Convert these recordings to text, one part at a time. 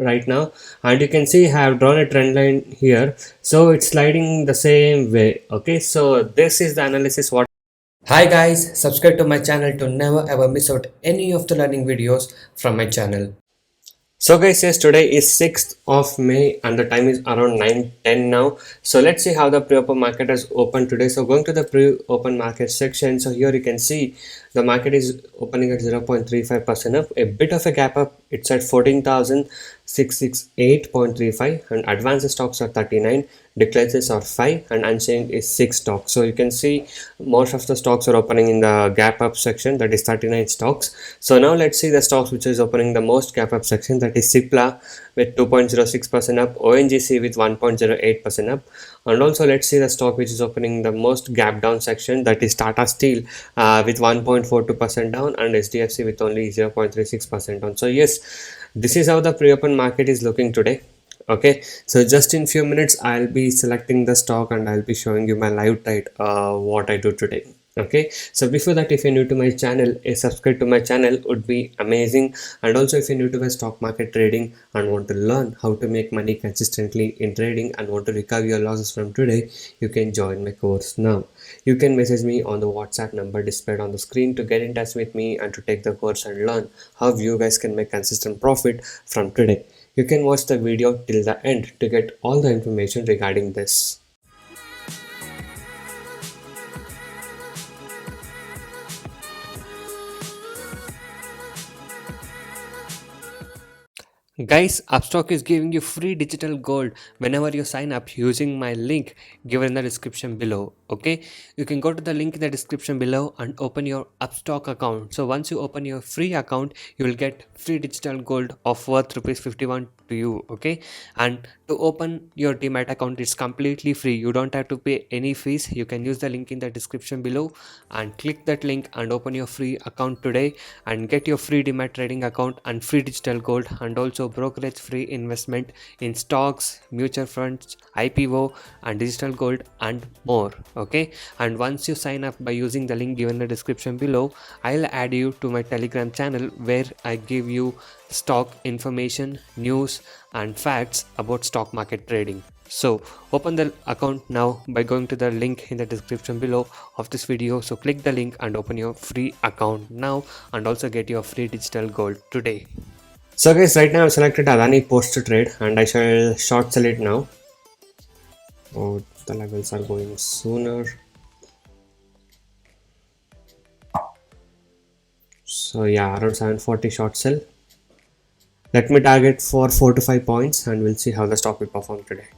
right now, and you can see I have drawn a trend line here, so it's sliding the same way. Okay, so this is the analysis what. Hi guys, subscribe to my channel to never ever miss out any of the learning videos from my channel. So guys, yes, today is 6th of May and the time is around 9:10 now. So let's see how the pre-open market has opened today. So going to the pre-open market section, so here you can see the market is opening at 0.35% up, a bit of a gap up. It's at 14,668.35 and advanced stocks are 39, declarations are 5 and unchanged is 6 stocks. So you can see most of the stocks are opening in the gap up section, that is 39 stocks. So now let's see the stocks which is opening the most gap up section, that is Cipla with 2.06% up, ONGC with 1.08% up, and also let's see the stock which is opening the most gap down section, that is Tata Steel with 1.42% down and SDFC with only 0.36% down. So yes, this is how the pre-open market is looking today. Okay, so just in few minutes I'll be selecting the stock and I'll be showing you my live trade what I do today. Okay, so before that, if you're new to my channel, a subscribe to my channel would be amazing. And also if you're new to my stock market trading and want to learn how to make money consistently in trading and want to recover your losses from today, you can join my course now. You can message me on the WhatsApp number displayed on the screen to get in touch with me and to take the course and learn how you guys can make consistent profit from today. You can watch the video till the end to get all the information regarding this. Guys, Upstock is giving you free digital gold whenever you sign up using my link given in the description below. Okay, you can go to the link in the description below and open your Upstock account. So once you open your free account, you will get free digital gold of worth rupees 51 to you. Okay, and to open your Demat account, it's completely free. You don't have to pay any fees. You can use the link in the description below and click that link and open your free account today and get your free Demat trading account and free digital gold and also brokerage free investment in stocks, mutual funds, IPO and digital gold and more. Okay, and once you sign up by using the link given in the description below, I'll add you to my Telegram channel where I give you stock information, news and facts about stock market trading. So open the account now by going to the link in the description below of this video. So click the link and open your free account now and also get your free digital gold today. So guys, right now I've selected Adani post to trade and I shall short sell it now. Oh, the levels are going sooner. So yeah, around 740 short sell. Let me target for 4 to 5 points and we'll see how the stock will perform today.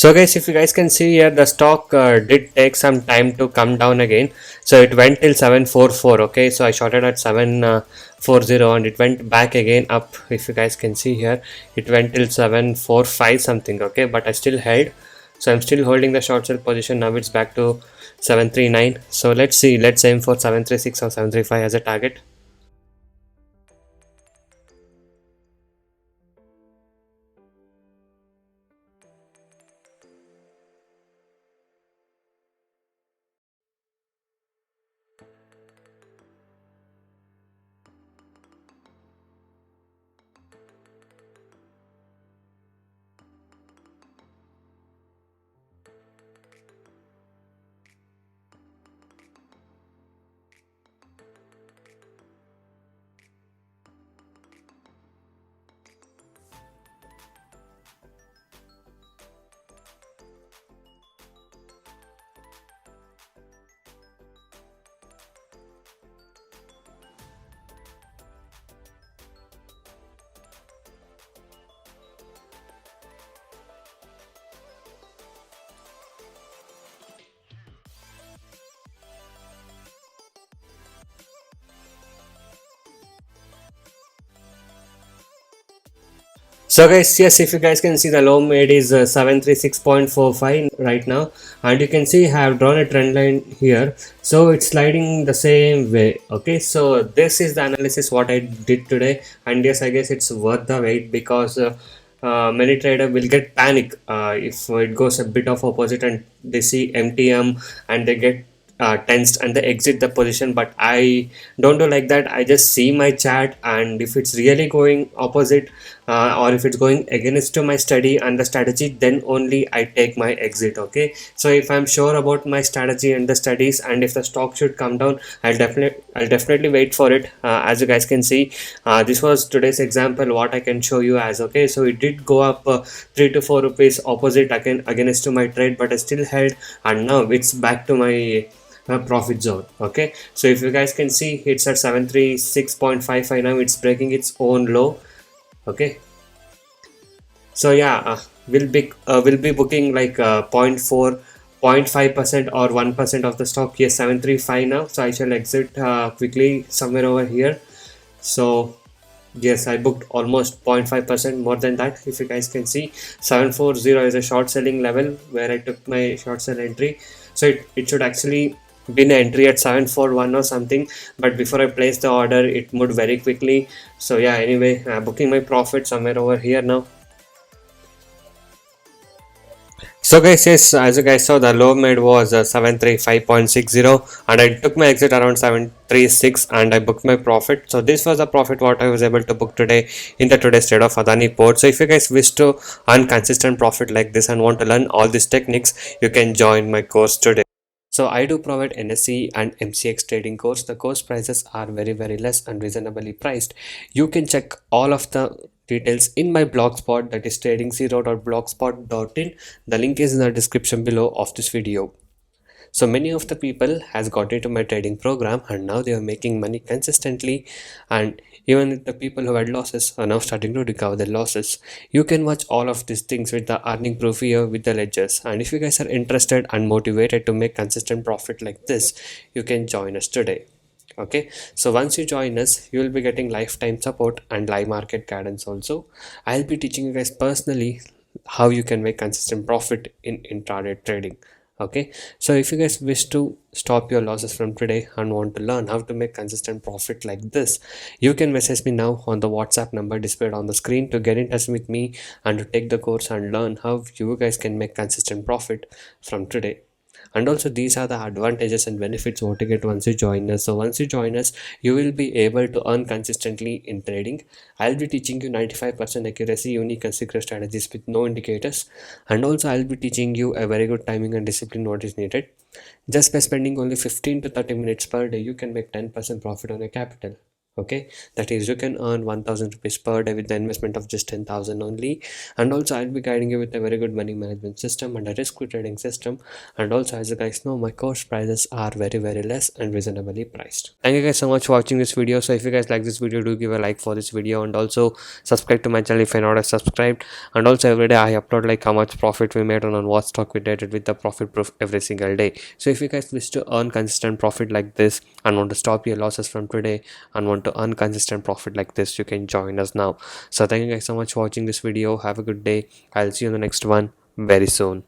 So guys, if you guys can see here, the stock did take some time to come down again. So it went till 744. Okay, so I shorted at 740 and it went back again up. If you guys can see here, it went till 745 something. Okay, but I still held. So I'm still holding the short sell position. Now it's back to 739. So let's see. Let's aim for 736 or 735 as a target. So guys, yes, if you guys can see, the low made is 736.45 right now, and you can see I have drawn a trend line here, so it's sliding the same way. Okay, so this is the analysis what I did today, and yes, I guess it's worth the wait because many trader will get panic if it goes a bit of opposite and they see MTM and they get tensed and they exit the position. But I don't do like that. I just see my chart, and if it's really going opposite or if it's going against to my study and the strategy, then only I take my exit. Okay, so if I'm sure about my strategy and the studies, and if the stock should come down, I'll definitely wait for it. As you guys can see, this was today's example what I can show you as. Okay, so it did go up 3 to 4 rupees opposite against to my trade, but I still held, and now it's back to my profit zone. Okay, so if you guys can see, it's at 736.55 now. It's breaking its own low. Okay, so yeah, we'll be booking like 0.5% or 1% of the stock. Yes, 735 now, so I shall exit quickly somewhere over here. So yes, I booked almost 0.5% more than that. If you guys can see, 740 is a short selling level where I took my short sell entry. So it should actually been an entry at 741 or something, but before I placed the order, it moved very quickly. So yeah, anyway, booking my profit somewhere over here now. So guys, yes, as you guys saw, the low made was 735.60, and I took my exit around 736 and I booked my profit. So this was the profit what I was able to book today in the today's trade of Adani port. So if you guys wish to earn consistent profit like this and want to learn all these techniques, you can join my course today. So I do provide NSE and MCX trading course. The course prices are very less and reasonably priced. You can check all of the details in my blogspot, that is trading0.blogspot.in. The link is in the description below of this video. So many of the people has got into my trading program and now they are making money consistently, and even the people who had losses are now starting to recover their losses. You can watch all of these things with the earning proof here with the ledgers, and if you guys are interested and motivated to make consistent profit like this, you can join us today. Okay, so once you join us, you will be getting lifetime support and live market guidance also. I'll be teaching you guys personally how you can make consistent profit in intraday trading. Okay, so if you guys wish to stop your losses from today and want to learn how to make consistent profit like this, you can message me now on the WhatsApp number displayed on the screen to get in touch with me and to take the course and learn how you guys can make consistent profit from today. And also, these are the advantages and benefits what you get once you join us. So once you join us, you will be able to earn consistently in trading. I'll be teaching you 95% accuracy, unique and secret strategies with no indicators, and also I'll be teaching you a very good timing and discipline what is needed. Just by spending only 15 to 30 minutes per day, you can make 10% profit on your capital. Okay, that is, you can earn 1000 rupees per day with the investment of just 10,000 only. And also, I'll be guiding you with a very good money management system and a risk trading system. And also, as you guys know, my course prices are very less and reasonably priced. Thank you guys so much for watching this video. So if you guys like this video, do give a like for this video, and also subscribe to my channel if you're not subscribed. And also, every day I upload like how much profit we made on what stock we did with the profit proof every single day. So if you guys wish to earn consistent profit like this and want to stop your losses from today and want to earn consistent profit like this, you can join us now. So thank you guys so much for watching this video. Have a good day. I'll see you in the next one very soon.